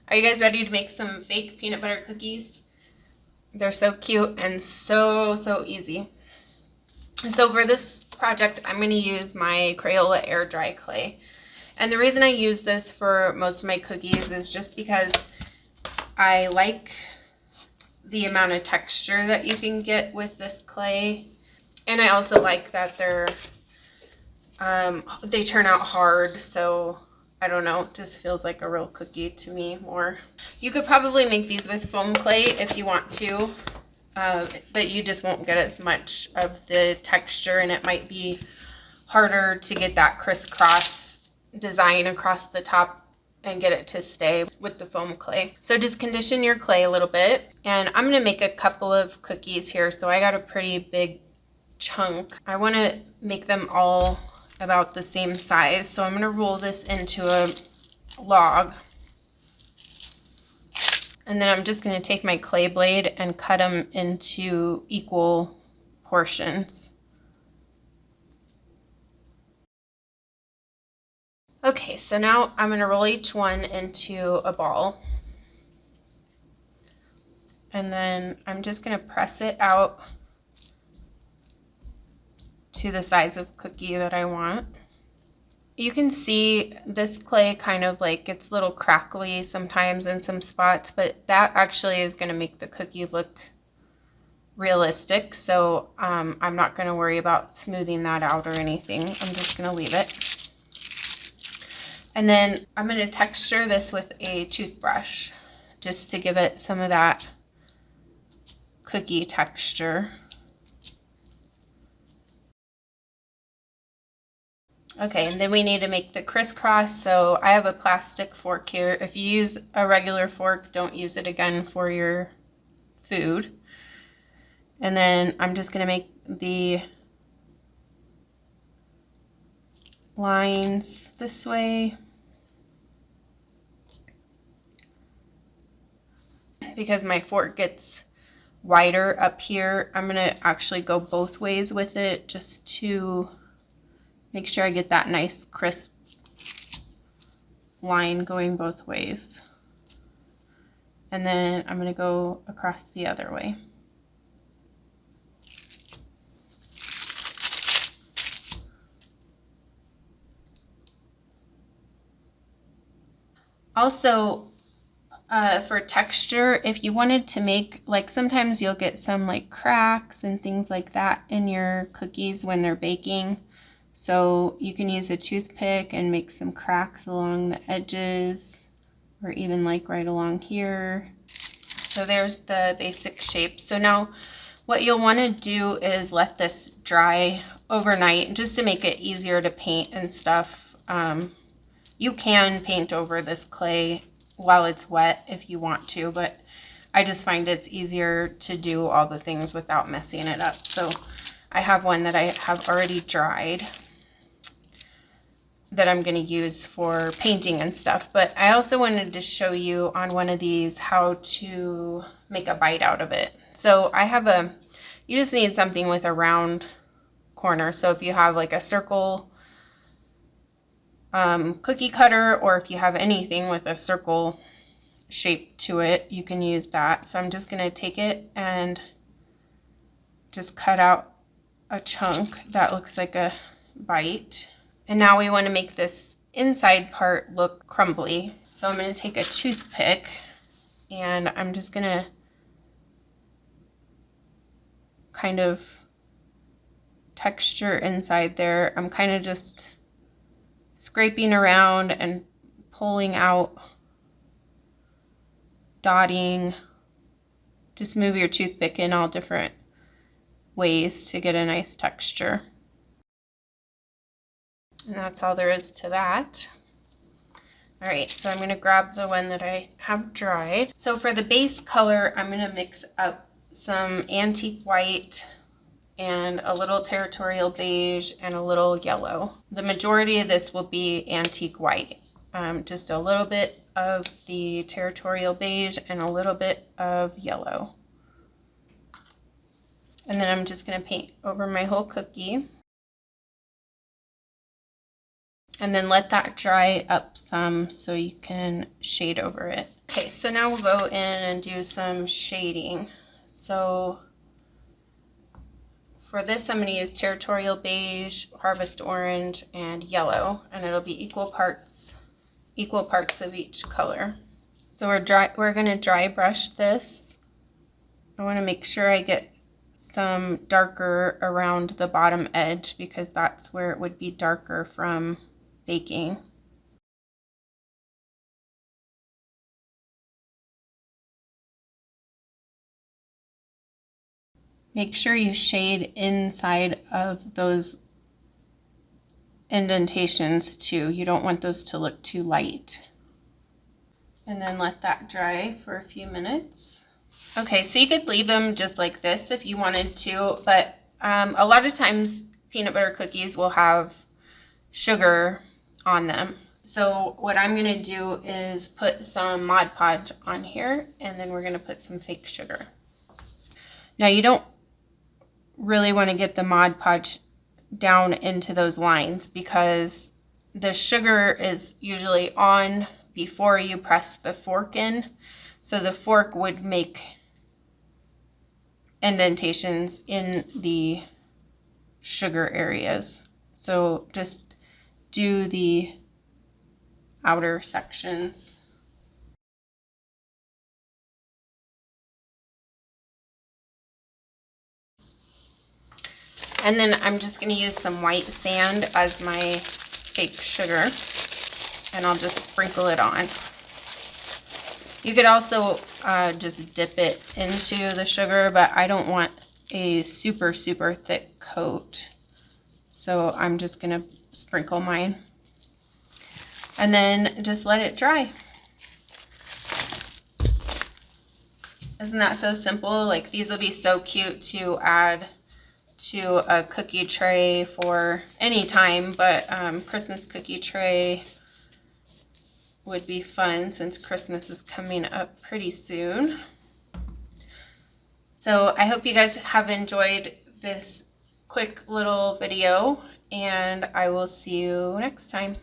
Are you guys ready to make some fake peanut butter cookies? They're so cute and so easy. So for this project, I'm going to use my Crayola air dry clay. And the reason I use this for most of my cookies is just because I like the amount of texture that you can get with this clay. And I also like that they turn out hard, so I don't know, it just feels like a real cookie to me more. You could probably make these with foam clay if you want to, but you just won't get as much of the texture, and it might be harder to get that crisscross design across the top and get it to stay with the foam clay. So just condition your clay a little bit, and I'm gonna make a couple of cookies here, so I got a pretty big chunk. I want to make them all about the same size, so I'm going to roll this into a log, and then I'm just going to take my clay blade and cut them into equal portions. Okay, so now I'm going to roll each one into a ball, and then I'm just going to press it out to the size of cookie that I want. You can see this clay kind of like gets a little crackly sometimes in some spots, but that actually is going to make the cookie look realistic. So I'm not going to worry about smoothing that out or anything. I'm just going to leave it. And then I'm going to texture this with a toothbrush just to give it some of that cookie texture. Okay, and then we need to make the crisscross. So I have a plastic fork here. If you use a regular fork, don't use it again for your food. And then I'm just going to make the lines this way. Because my fork gets wider up here, I'm going to actually go both ways with it just to make sure I get that nice crisp line going both ways. And then I'm going to go across the other way. Also, for texture, if you wanted to make, like sometimes you'll get some like cracks and things like that in your cookies when they're baking. So you can use a toothpick and make some cracks along the edges, or even like right along here. So there's the basic shape. So now what you'll want to do is let this dry overnight just to make it easier to paint and stuff. You can paint over this clay while it's wet if you want to, but I just find it's easier to do all the things without messing it up. So I have one that I have already dried that I'm going to use for painting and stuff. But I also wanted to show you on one of these how to make a bite out of it. So I have you just need something with a round corner. So if you have like a circle cookie cutter, or if you have anything with a circle shape to it, you can use that. So I'm just going to take it and just cut out a chunk that looks like a bite. And now we want to make this inside part look crumbly. So I'm going to take a toothpick and I'm just going to kind of texture inside there. I'm kind of just scraping around and pulling out, dotting. Just move your toothpick in all different ways to get a nice texture. And that's all there is to that. All right, so I'm going to grab the one that I have dried. So for the base color, I'm going to mix up some antique white and a little territorial beige and a little yellow. The majority of this will be antique white. Just a little bit of the territorial beige and a little bit of yellow. And then I'm just going to paint over my whole cookie. And then let that dry up some so you can shade over it. Okay, so now we'll go in and do some shading. So for this, I'm going to use Territorial Beige, Harvest Orange, and Yellow, and it'll be equal parts of each color. So we're going to dry brush this. I want to make sure I get some darker around the bottom edge because that's where it would be darker from baking. Make sure you shade inside of those indentations too. You don't want those to look too light. And then let that dry for a few minutes. Okay, so you could leave them just like this if you wanted to, but a lot of times peanut butter cookies will have sugar on them. So what I'm gonna do is put some Mod Podge on here, and then we're gonna put some fake sugar. Now you don't really want to get the Mod Podge down into those lines because the sugar is usually on before you press the fork in. So the fork would make indentations in the sugar areas. So just do the outer sections. And then I'm just going to use some white sand as my fake sugar, and I'll just sprinkle it on. You could also just dip it into the sugar, but I don't want a super thick coat. So I'm just going to sprinkle mine. And then just let it dry. Isn't that so simple? Like, these will be so cute to add to a cookie tray for any time, but Christmas cookie tray would be fun since Christmas is coming up pretty soon. So I hope you guys have enjoyed this quick little video, and I will see you next time.